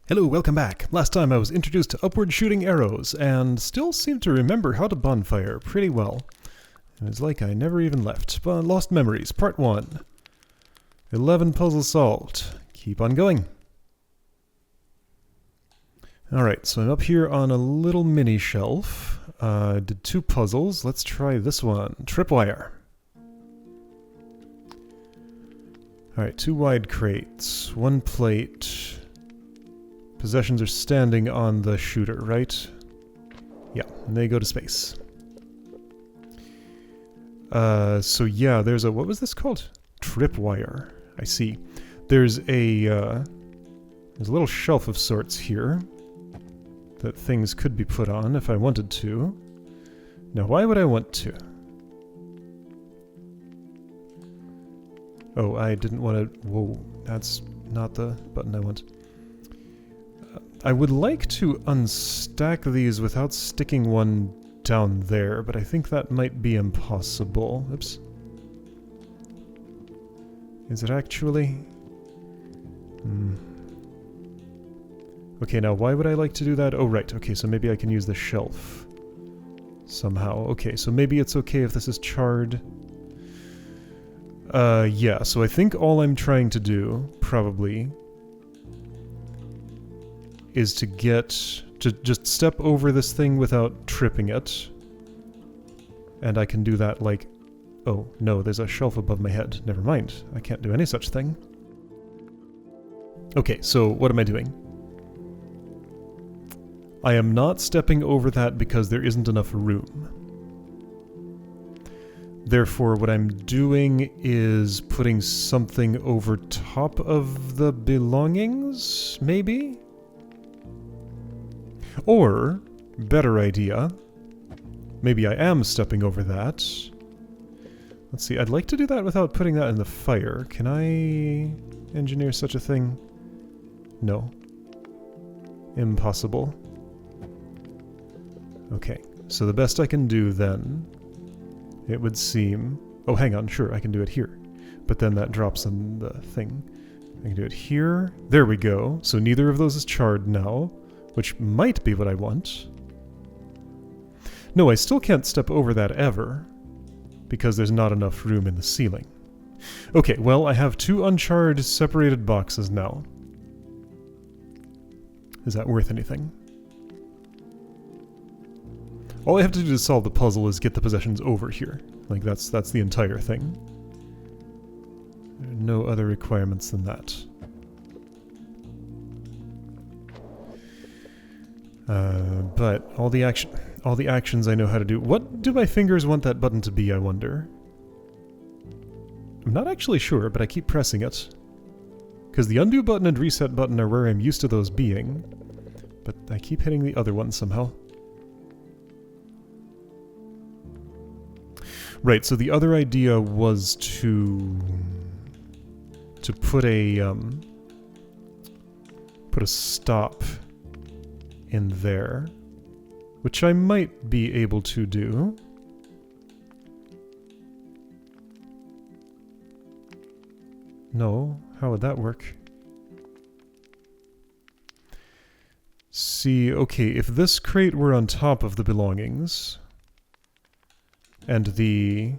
Hello, welcome back. Last time I was introduced to upward shooting arrows, and still seem to remember how to bonfire pretty well. It's like I never even left. Lost Memories, Part 1. 11 puzzles solved. Keep on going. Alright, so I'm up here on a little mini shelf. Did 2 puzzles. Let's try this one. Tripwire. Alright, 2 wide crates, 1 plate. Possessions are standing on the shooter, right? Yeah, and they go to space. So yeah, there's a... what was this called? Tripwire. I see. There's a little shelf of sorts here that things could be put on if I wanted to. Now, why would I want to? Oh, I didn't want to... whoa, that's not the button I want. I would like to unstack these without sticking one down there, but I think that might be impossible. Oops. Is it actually? Okay, now why would I like to do that? Oh, right. Okay, so maybe I can use the shelf somehow. Okay, so maybe it's okay if this is charred. Yeah, so I think all I'm trying to do, probably, is to just step over this thing without tripping it. And I can do that like... oh, no, there's a shelf above my head. Never mind, I can't do any such thing. Okay, so what am I doing? I am not stepping over that because there isn't enough room. Therefore, what I'm doing is putting something over top of the belongings, maybe? Or, better idea, maybe I am stepping over that. Let's see, I'd like to do that without putting that in the fire. Can I engineer such a thing? No. Impossible. Okay, so the best I can do then, it would seem... oh, hang on, sure, I can do it here. But then that drops in the thing. I can do it here. There we go. So neither of those is charred now, which might be what I want. No, I still can't step over that ever, because there's not enough room in the ceiling. Okay, well, I have 2 uncharred separated boxes now. Is that worth anything? All I have to do to solve the puzzle is get the possessions over here. Like, that's the entire thing. There are no other requirements than that. But all the actions I know how to do. What do my fingers want that button to be, I wonder? I'm not actually sure, but I keep pressing it. Because the undo button and reset button are where I'm used to those being. But I keep hitting the other one somehow. Right, so the other idea was to put a stop in there, which I might be able to do. No, how would that work? See, okay, if this crate were on top of the belongings, and this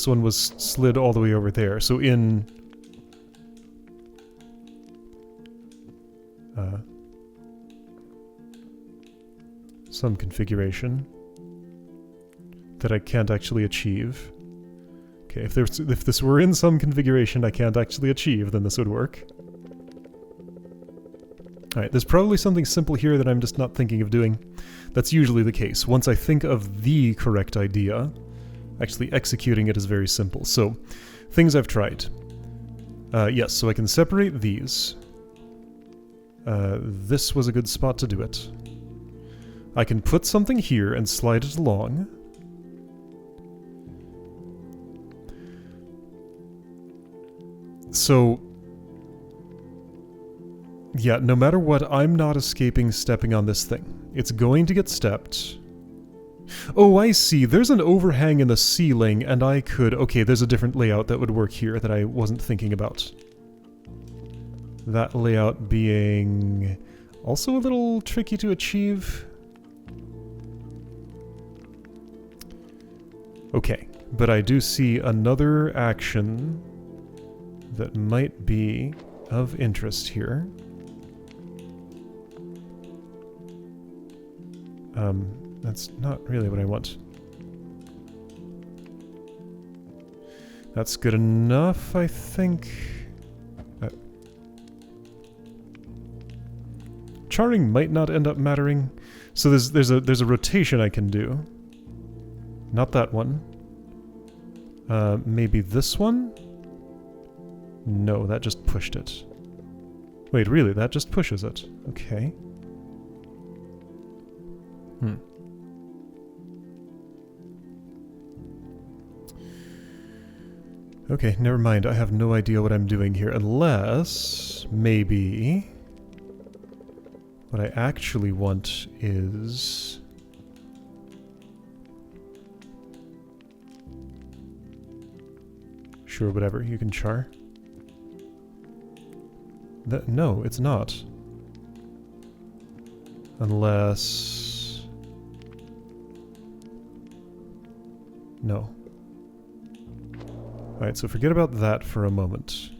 one was slid all the way over there, so in some configuration that I can't actually achieve. Okay, if this were in some configuration I can't actually achieve, then this would work. Alright, there's probably something simple here that I'm just not thinking of doing. That's usually the case. Once I think of the correct idea, actually executing it is very simple. So, things I've tried. Yes, so I can separate these. This was a good spot to do it. I can put something here and slide it along. So, yeah, no matter what, I'm not escaping stepping on this thing. It's going to get stepped. Oh, I see. There's an overhang in the ceiling, and I could... Okay, there's a different layout that would work here that I wasn't thinking about. That layout being also a little tricky to achieve. Okay, but I do see another action that might be of interest here. That's not really what I want. That's good enough, I think. Charring might not end up mattering. So there's a rotation I can do. Not that one. Maybe this one? No, that just pushed it. Wait, really? That just pushes it. Okay. Okay, never mind. I have no idea what I'm doing here, unless maybe what I actually want is sure, whatever, you can char. No, it's not. Unless... No. Alright, so forget about that for a moment.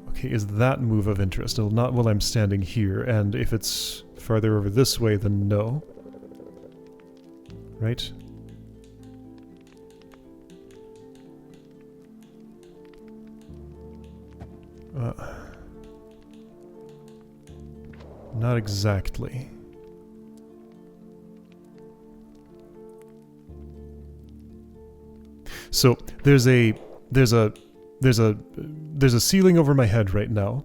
Okay, is that move of interest? Well, not while I'm standing here, and if it's farther over this way, then no. Right? Not exactly. So there's a ceiling over my head right now.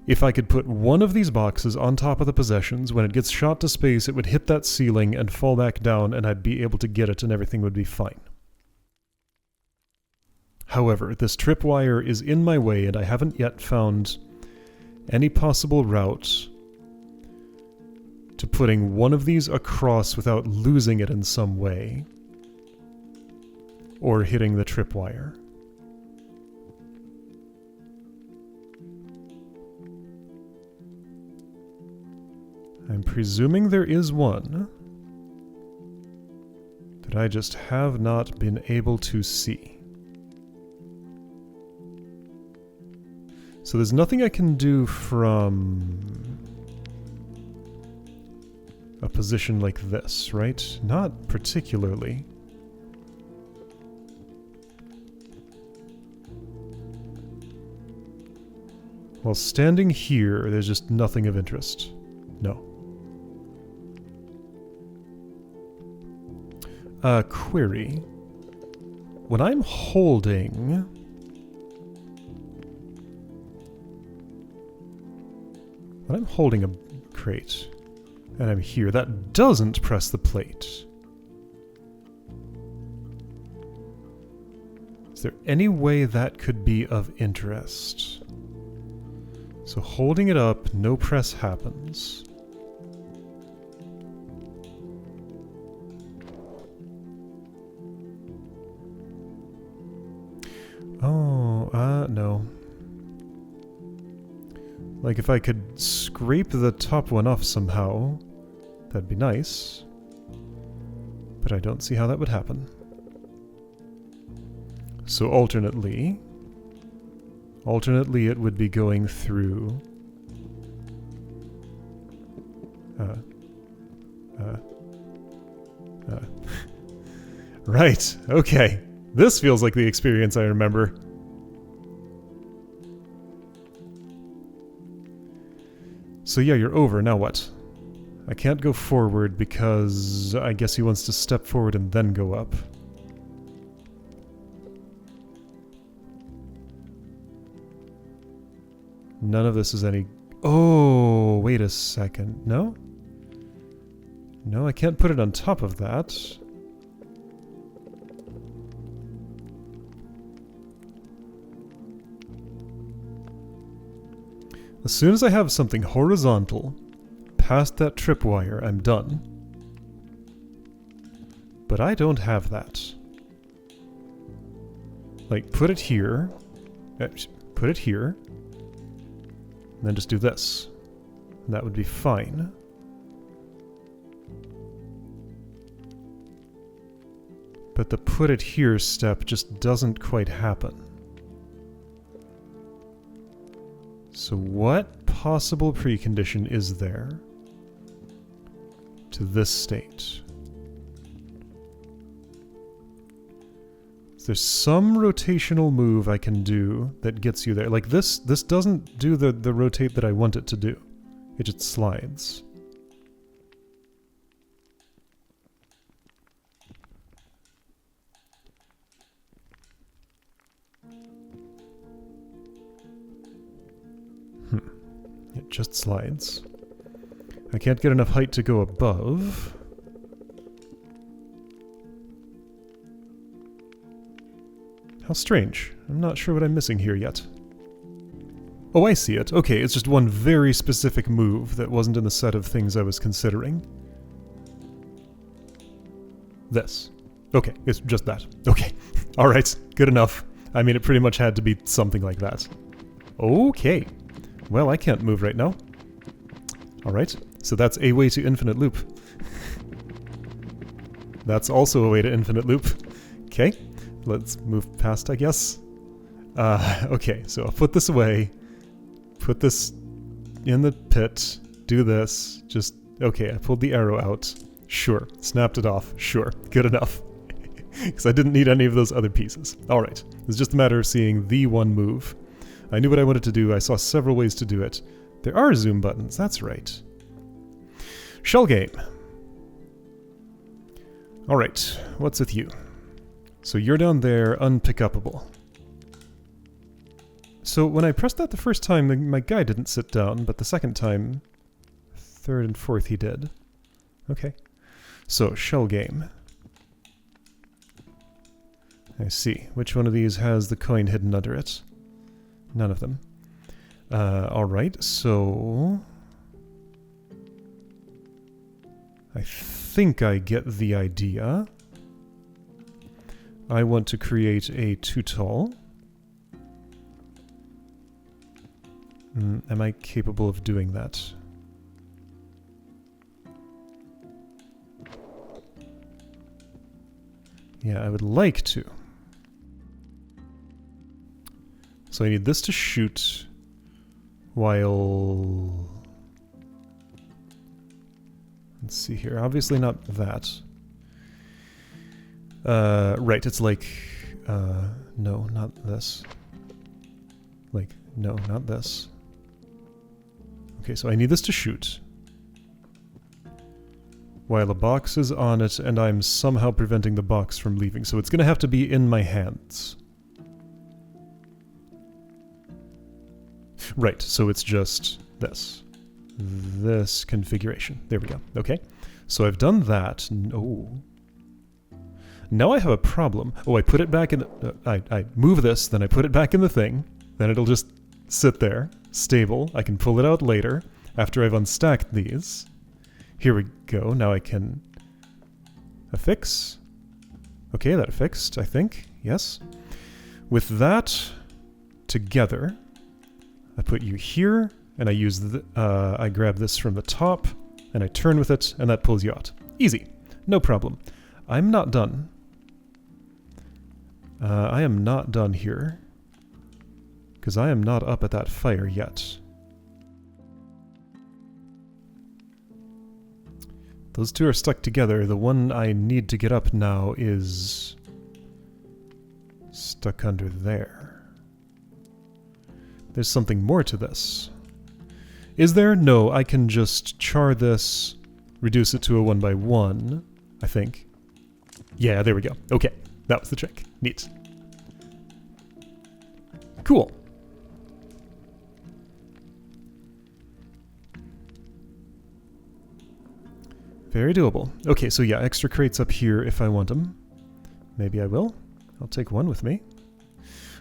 If I could put one of these boxes on top of the possessions, when it gets shot to space, it would hit that ceiling and fall back down, and I'd be able to get it and everything would be fine. However, this tripwire is in my way, and I haven't yet found any possible route to putting one of these across without losing it in some way, or hitting the tripwire. I'm presuming there is one that I just have not been able to see. So there's nothing I can do from a position like this, right? Not particularly. While standing here, there's just nothing of interest. No. Query. When I'm holding... When I'm holding a crate, and I'm here, that doesn't press the plate. Is there any way that could be of interest? So holding it up, no press happens. Oh, no. Like if I could scrape the top one off somehow, that'd be nice. But I don't see how that would happen. So alternately it would be going through... Right, okay. This feels like the experience I remember. So yeah, you're over, now what? I can't go forward because I guess he wants to step forward and then go up. None of this is any... Oh, wait a second. No? No, I can't put it on top of that. As soon as I have something horizontal past that tripwire, I'm done. But I don't have that. Like, put it here. Put it here. And then just do this. And that would be fine. But the put it here step just doesn't quite happen. So what possible precondition is there to this state? There's some rotational move I can do that gets you there. Like this doesn't do the rotate that I want it to do. It just slides. It just slides. I can't get enough height to go above. How strange. I'm not sure what I'm missing here yet. Oh, I see it. Okay, it's just one very specific move that wasn't in the set of things I was considering. This. Okay, it's just that. Okay. Alright, good enough. I mean, it pretty much had to be something like that. Okay. Well, I can't move right now. Alright, so that's a way to infinite loop. That's also a way to infinite loop. Okay, let's move past, I guess. Okay, so I'll put this away. Put this in the pit. Do this. Just, okay, I pulled the arrow out. Sure. Snapped it off. Sure. Good enough. Because I didn't need any of those other pieces. Alright, it's just a matter of seeing the one move. I knew what I wanted to do. I saw several ways to do it. There are zoom buttons, that's right. Shell game. Alright, what's with you? So you're down there, unpick-upable. So when I pressed that the first time, my guy didn't sit down, but the second time, third and fourth he did. Okay. So, shell game. I see. Which one of these has the coin hidden under it? None of them. Alright, so... I think I get the idea. I want to create a too-tall. Am I capable of doing that? Yeah, I would like to. So I need this to shoot while... Let's see here. Obviously not that. Right, it's like... no, not this. Like, no, not this. Okay, so I need this to shoot. While a box is on it, and I'm somehow preventing the box from leaving. So it's going to have to be in my hands. Right, so it's just this. This configuration. There we go. Okay. So I've done that. Oh. Now I have a problem. Oh, I put it back in the... I move this, then I put it back in the thing. Then it'll just sit there, stable. I can pull it out later, after I've unstacked these. Here we go. Now I can... affix. Okay, that affixed, I think. Yes. With that together... I put you here, and I use I grab this from the top, and I turn with it, and that pulls you out. Easy. No problem. I'm not done. I am not done here. Because I am not up at that fire yet. Those two are stuck together. The one I need to get up now is... stuck under there. There's something more to this. Is there? No, I can just char this, reduce it to a 1x1, I think. Yeah, there we go. Okay, that was the trick. Neat. Cool. Very doable. Okay, so yeah, extra crates up here if I want them. Maybe I will. I'll take one with me.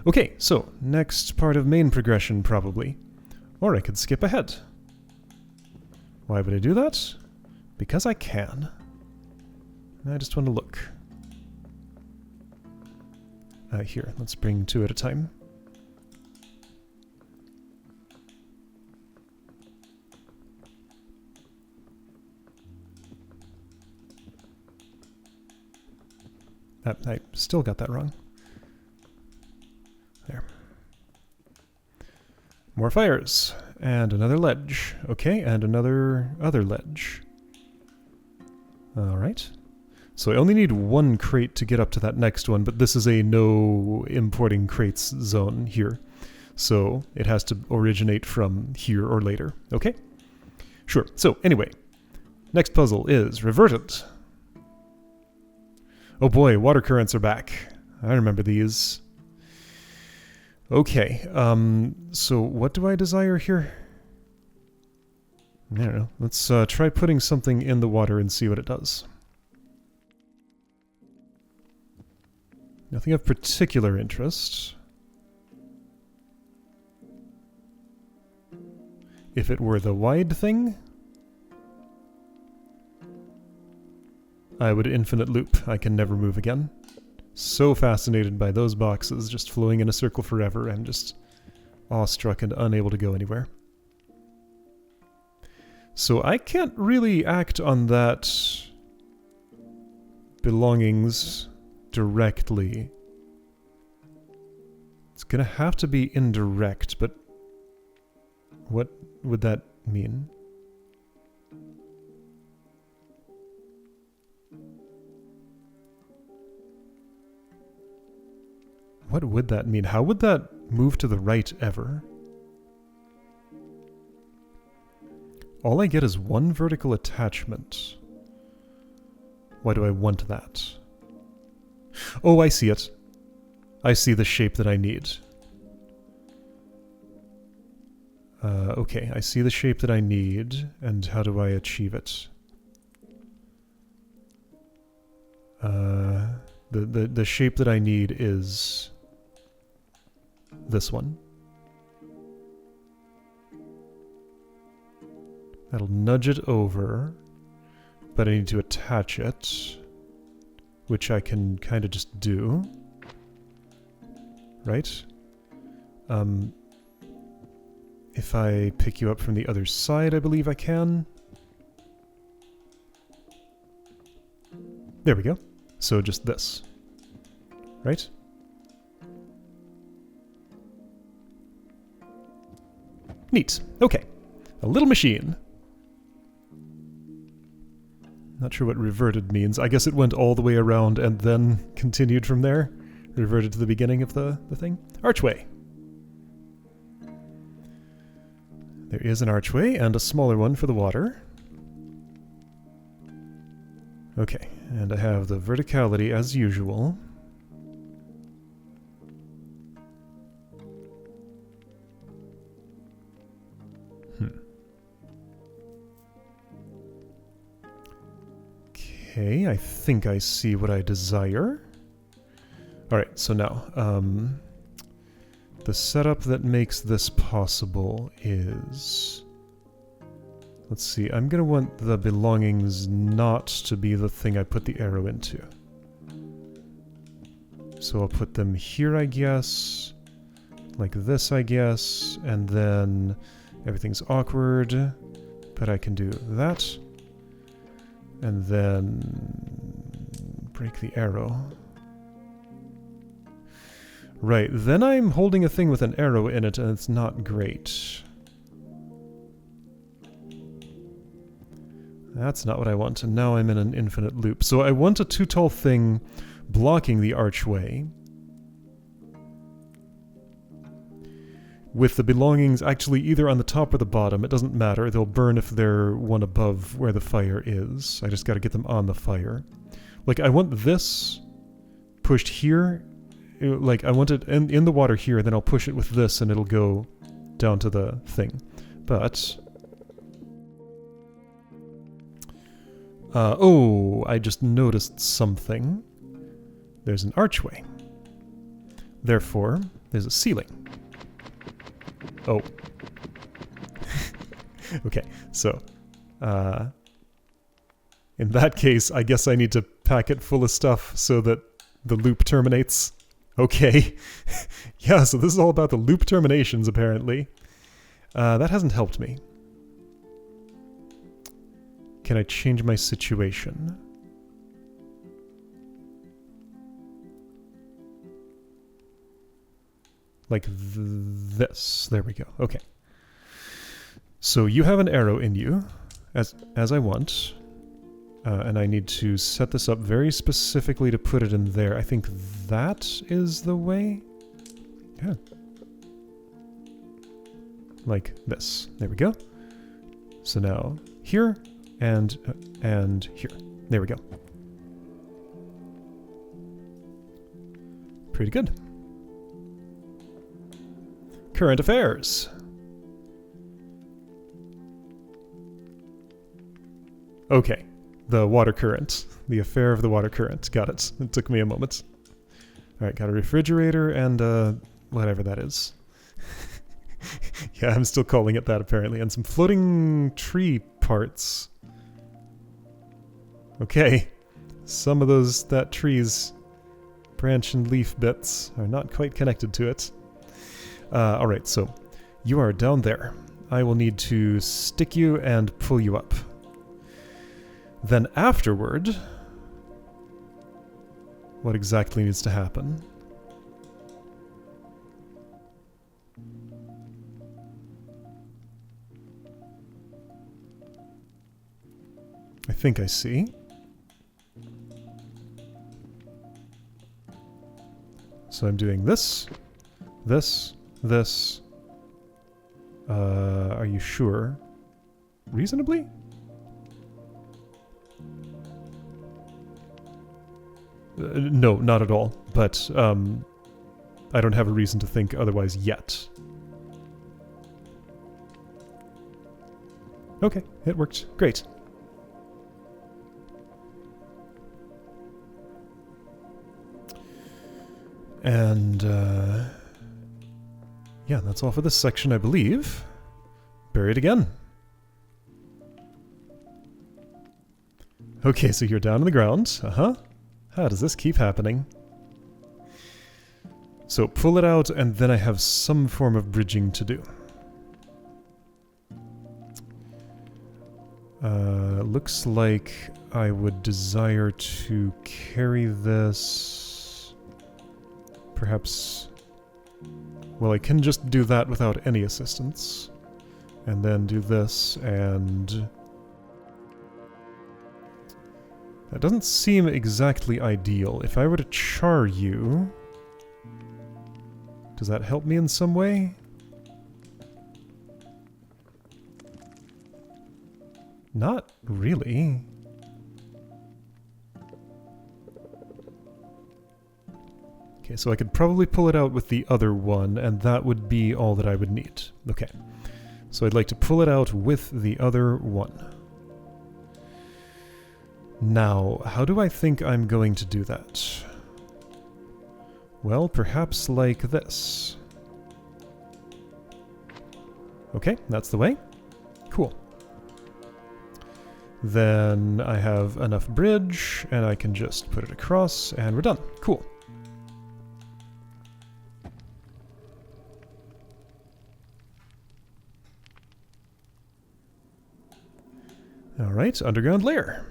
Okay, so next part of main progression, probably. Or I could skip ahead. Why would I do that? Because I can. I just want to look. Here, let's bring 2 at a time. I still got that wrong. There. More fires. And another ledge. Okay, and another other ledge. Alright. So I only need 1 crate to get up to that next one, but this is a no importing crates zone here. So it has to originate from here or later. Okay? Sure. So anyway, next puzzle is Reverted. Oh boy, water currents are back. I remember these. Okay, so what do I desire here? I don't know. Let's try putting something in the water and see what it does. Nothing of particular interest. If it were the wide thing, I would infinite loop. I can never move again. So fascinated by those boxes just flowing in a circle forever. I'm just awestruck and unable to go anywhere. So I can't really act on that belongings directly. It's gonna have to be indirect, but what would that mean? What would that mean? How would that move to the right ever? All I get is 1 vertical attachment. Why do I want that? Oh, I see it. I see the shape that I need. Okay, I see the shape that I need, and how do I achieve it? The shape that I need is this one. That'll nudge it over, but I need to attach it, which I can kind of just do. Right? If I pick you up from the other side, I believe I can. There we go. So just this. Right? Neat. Okay. A little machine. Not sure what reverted means. I guess it went all the way around and then continued from there. Reverted to the beginning of the thing. Archway. There is an archway and a smaller one for the water. Okay, and I have the verticality as usual. Okay, I think I see what I desire. Alright, so now, the setup that makes this possible is... Let's see, I'm gonna want the belongings not to be the thing I put the arrow into. So I'll put them here, I guess. Like this, I guess. And then everything's awkward, but I can do that. And then break the arrow. Right, then I'm holding a thing with an arrow in it and it's not great. That's not what I want, and now I'm in an infinite loop. So I want a too tall thing blocking the archway, with the belongings actually either on the top or the bottom. It doesn't matter. They'll burn if they're one above where the fire is. I just gotta get them on the fire. Like, I want this pushed here. Like, I want it in the water here, then I'll push it with this and it'll go down to the thing. But... oh, I just noticed something. There's an archway. Therefore, there's a ceiling. Oh. Okay, so In that case, I guess I need to pack it full of stuff so that the loop terminates. Okay. Yeah, so this is all about the loop terminations, apparently. That hasn't helped me. Can I change my situation? Like this. There we go. Okay. So you have an arrow in you, as I want. And I need to set this up very specifically to put it in there. I think that is the way? Yeah. Like this. There we go. So now here and here. There we go. Pretty good. Current affairs. Okay. The water current. The affair of the water current. Got it. It took me a moment. Alright, got a refrigerator and whatever that is. Yeah, I'm still calling it that apparently. And some floating tree parts. Okay. Some of that tree's branch and leaf bits are not quite connected to it. Alright, so you are down there. I will need to stick you and pull you up. Then afterward, what exactly needs to happen? I think I see. So I'm doing this, this, this. Are you sure? Reasonably? No, not at all. But I don't have a reason to think otherwise yet. Okay, it worked. Great. And yeah, that's all for this section, I believe. Bury it again. Okay, so you're down on the ground. Uh-huh. How does this keep happening? So pull it out, and then I have some form of bridging to do. Looks like I would desire to carry this... Perhaps... Well, I can just do that without any assistance. And then do this, and... That doesn't seem exactly ideal. If I were to char you... Does that help me in some way? Not really. Okay, so I could probably pull it out with the other one, and that would be all that I would need. Okay. So I'd like to pull it out with the other one. Now, how do I think I'm going to do that? Well, perhaps like this. Okay, that's the way. Cool. Then I have enough bridge, and I can just put it across, and we're done. Cool. Alright, underground lair.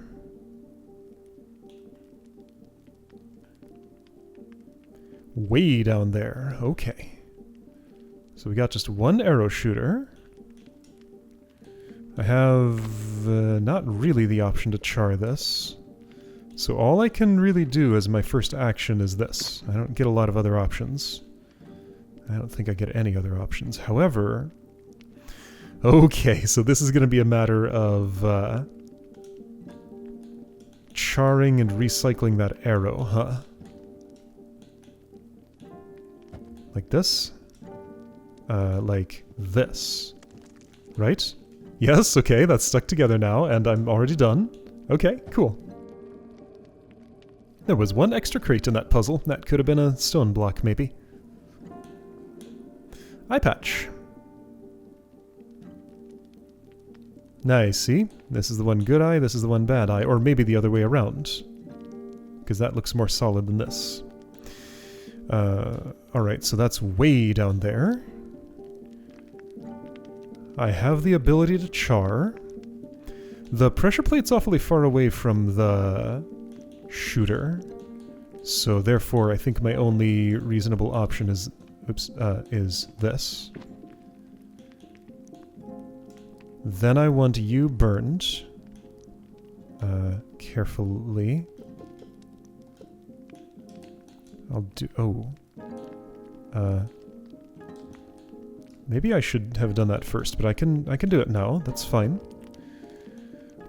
Way down there. Okay. So we got just one arrow shooter. I have not really the option to char this. So all I can really do as my first action is this. I don't get a lot of other options. I don't think I get any other options. However... Okay, so this is going to be a matter of charring and recycling that arrow, huh? Like this? Like this. Right? Yes, okay, that's stuck together now, and I'm already done. Okay, cool. There was one extra crate in that puzzle. That could have been a stone block, maybe. Eyepatch. Nice, see? This is the one good eye, this is the one bad eye. Or maybe the other way around. Because that looks more solid than this. Alright, so that's way down there. I have the ability to char. The pressure plate's awfully far away from the shooter. So therefore, I think my only reasonable option is this. Then I want you burned. Carefully. I'll do... Oh. Maybe I should have done that first, but I can do it now. That's fine.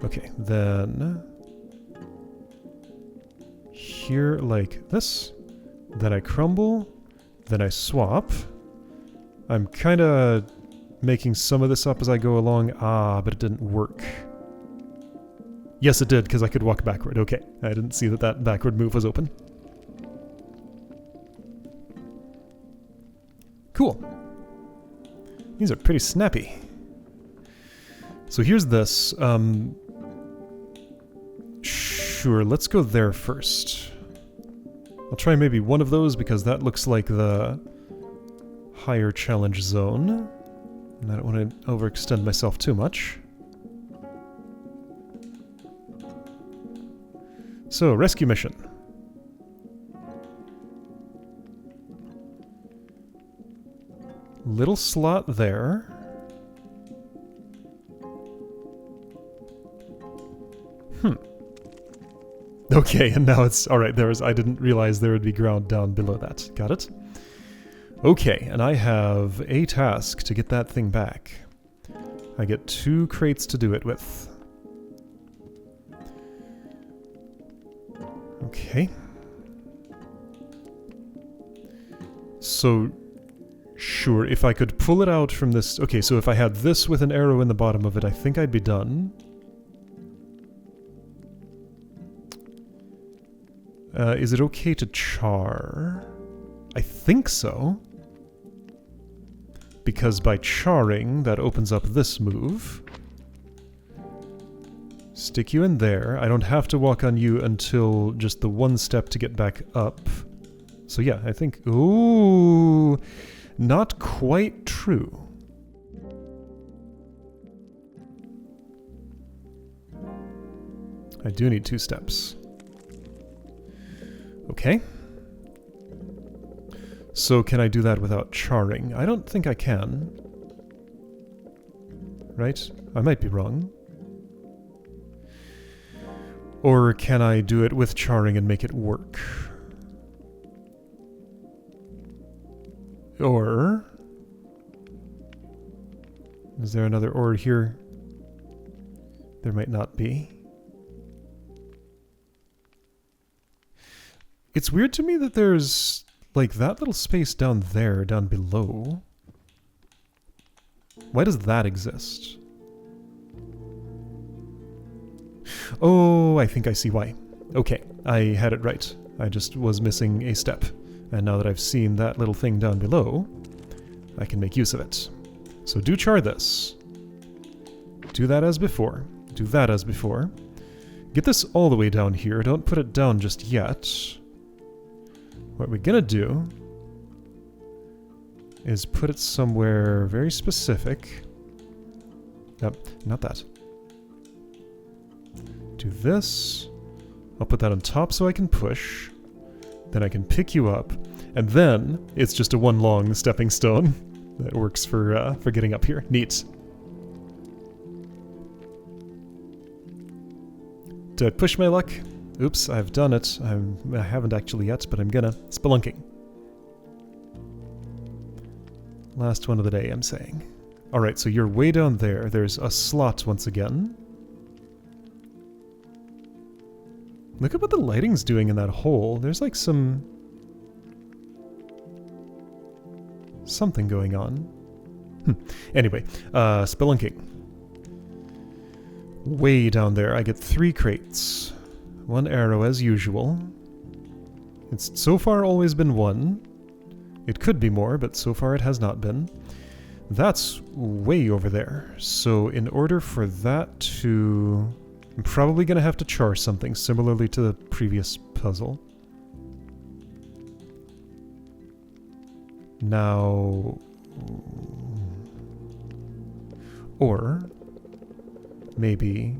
Okay, then... Here, like this. Then I crumble. Then I swap. I'm kinda making some of this up as I go along. Ah, but it didn't work. Yes, it did, because I could walk backward. Okay, I didn't see that that backward move was open. Cool. These are pretty snappy. So here's this. Sure, let's go there first. I'll try maybe one of those because that looks like the higher challenge zone. And I don't want to overextend myself too much. So, rescue mission. Little slot there. Okay, and now it's... Alright, I didn't realize there would be ground down below that. Got it? Okay, and I have a task to get that thing back. I get 2 crates to do it with. Okay. So... Sure, if I could pull it out from this... Okay, so if I had this with an arrow in the bottom of it, I think I'd be done. Is it okay to char? I think so. Because by charring, that opens up this move. Stick you in there. I don't have to walk on you until just the one step to get back up. So yeah, I think... Ooh... Not quite true. I do need 2 steps. Okay. So can I do that without charring? I don't think I can. Right? I might be wrong. Or can I do it with charring and make it work? Or... Is there another or here? There might not be. It's weird to me that there's, like, that little space down there, down below. Why does that exist? Oh, I think I see why. Okay, I had it right. I just was missing a step. And now that I've seen that little thing down below, I can make use of it. So do char this. Do that as before. Do that as before. Get this all the way down here. Don't put it down just yet. What we're gonna do is put it somewhere very specific. Nope, not that. Do this. I'll put that on top so I can push. Then I can pick you up, and then it's just a one long stepping stone that works for getting up here. Neat. Did I push my luck? Oops, I've done it. I haven't actually yet, but I'm gonna. Spelunking. Last one of the day, I'm saying. Alright, so you're way down there. There's a slot once again. Look at what the lighting's doing in that hole. There's like something going on. Anyway, Spelunking. Way down there, I get 3 crates. 1 arrow as usual. It's so far always been 1. It could be more, but so far it has not been. That's way over there. So in order for that to... I'm probably going to have to char something similarly to the previous puzzle. Now... Or... maybe...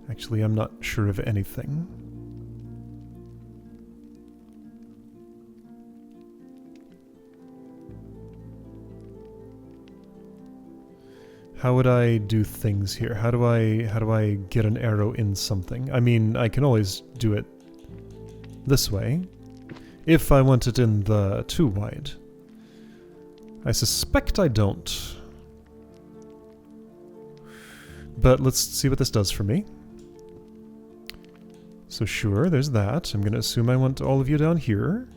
Actually, I'm not sure of anything. How would I do things here? How do I get an arrow in something? I mean, I can always do it this way, if I want it in the too wide. I suspect I don't. But let's see what this does for me. So sure, there's that. I'm going to assume I want all of you down here.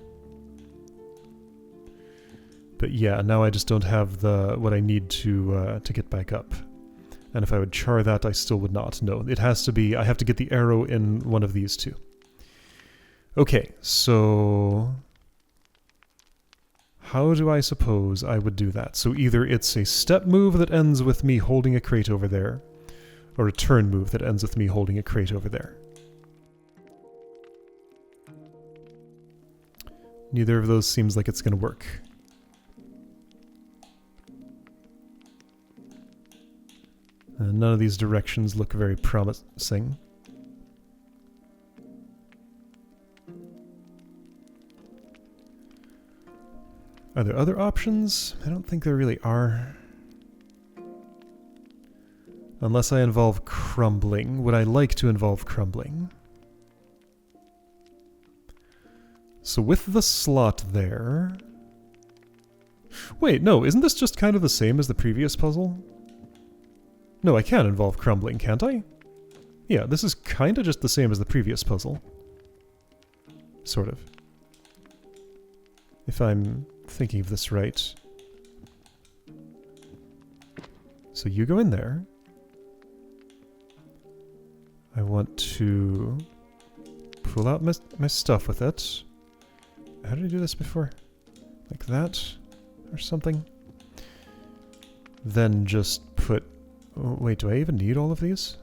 But yeah, now I just don't have the what I need to get back up. And if I would char that, I still would not. No, it has to be... I have to get the arrow in one of these two. Okay, so... how do I suppose I would do that? So either it's a step move that ends with me holding a crate over there, or a turn move that ends with me holding a crate over there. Neither of those seems like it's going to work. None of these directions look very promising. Are there other options? I don't think there really are. Unless I involve crumbling. Would I like to involve crumbling? So with the slot there... Wait, no, isn't this just kind of the same as the previous puzzle? No, I can involve crumbling, can't I? Yeah, this is kind of just the same as the previous puzzle. Sort of. If I'm thinking of this right. So you go in there. I want to pull out my stuff with it. How did I do this before? Like that? Or something? Then just put... oh, wait, do I even need all of these?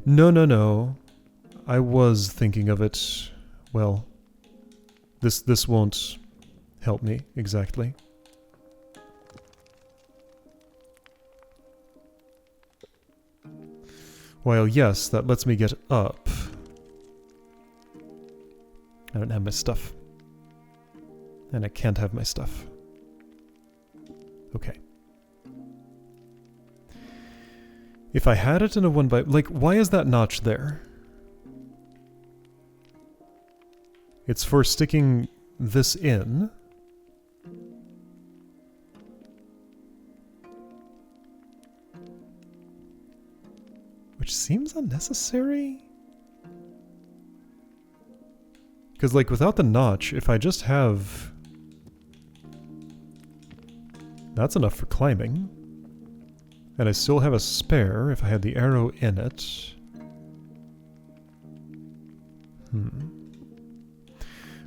No, no, no. I was thinking of it... well... This won't help me, exactly. While yes, that lets me get up. I don't have my stuff. And I can't have my stuff. Okay. If I had it in a 1x... like, why is that notch there? It's for sticking this in. Which seems unnecessary. Because, like, without the notch, if I just have... that's enough for climbing. And I still have a spare if I had the arrow in it.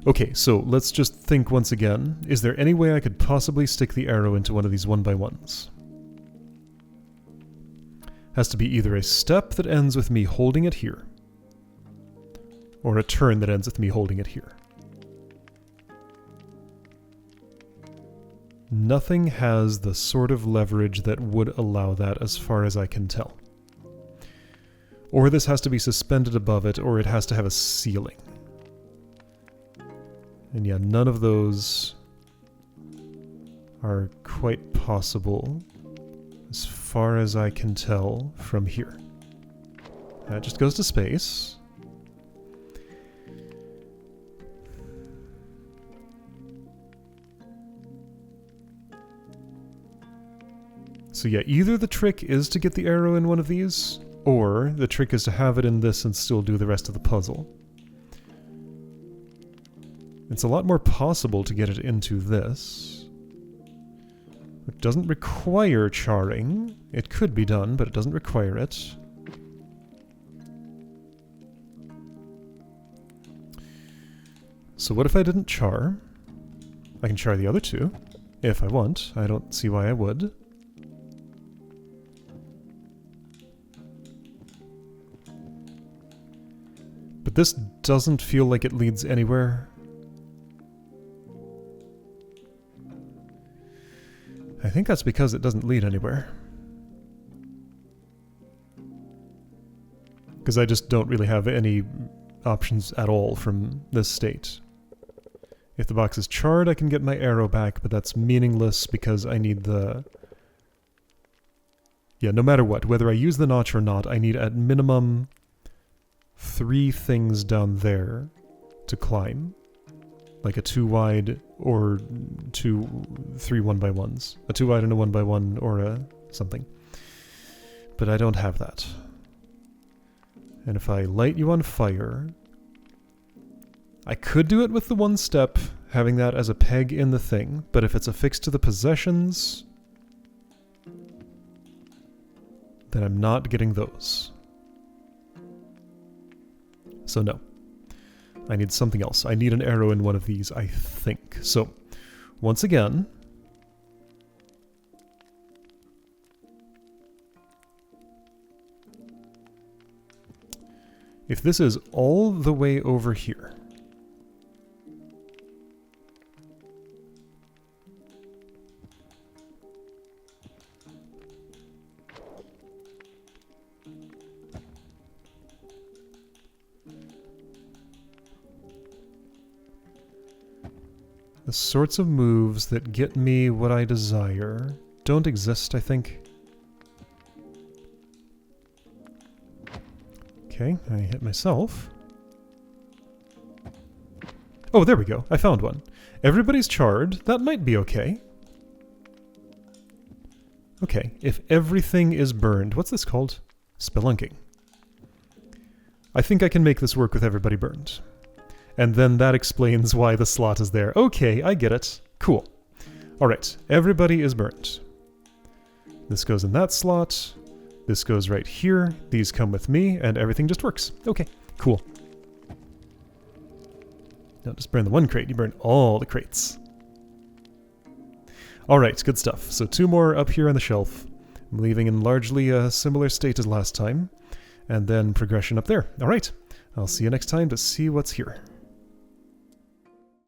Okay, so let's just think once again. Is there any way I could possibly stick the arrow into one of these 1x1s? Has to be either a step that ends with me holding it here, or a turn that ends with me holding it here. Nothing has the sort of leverage that would allow that as far as I can tell. Or this has to be suspended above it, or it has to have a ceiling. And yeah, none of those are quite possible as far as I can tell from here. That just goes to space. So yeah, either the trick is to get the arrow in one of these, or the trick is to have it in this and still do the rest of the puzzle. It's a lot more possible to get it into this. It doesn't require charring. It could be done, but it doesn't require it. So what if I didn't char? I can char the other two, if I want. I don't see why I would. But this doesn't feel like it leads anywhere. I think that's because it doesn't lead anywhere. Because I just don't really have any options at all from this state. If the box is charred, I can get my arrow back, but that's meaningless because I need the... Yeah, no matter what, whether I use the notch or not, I need at minimum 3 things down there to climb. Like a 2 wide or 3 1x1s. A 2 wide and a 1x1 or a something. But I don't have that. And if I light you on fire, I could do it with the 1 step, having that as a peg in the thing, but if it's affixed to the possessions, then I'm not getting those. So no. I need something else. I need an arrow in one of these, I think. So, once again... If this is all the way over here... The sorts of moves that get me what I desire don't exist, I think. Okay, I hit myself. Oh, there we go. I found one. Everybody's charred. That might be okay. Okay, if everything is burned... What's this called? Spelunking. I think I can make this work with everybody burned. And then that explains why the slot is there. Okay, I get it. Cool. Alright, everybody is burnt. This goes in that slot. This goes right here. These come with me, and everything just works. Okay, cool. Don't just burn the 1 crate, you burn all the crates. Alright, good stuff. So 2 more up here on the shelf. I'm leaving in largely a similar state as last time. And then progression up there. Alright, I'll see you next time to see what's here.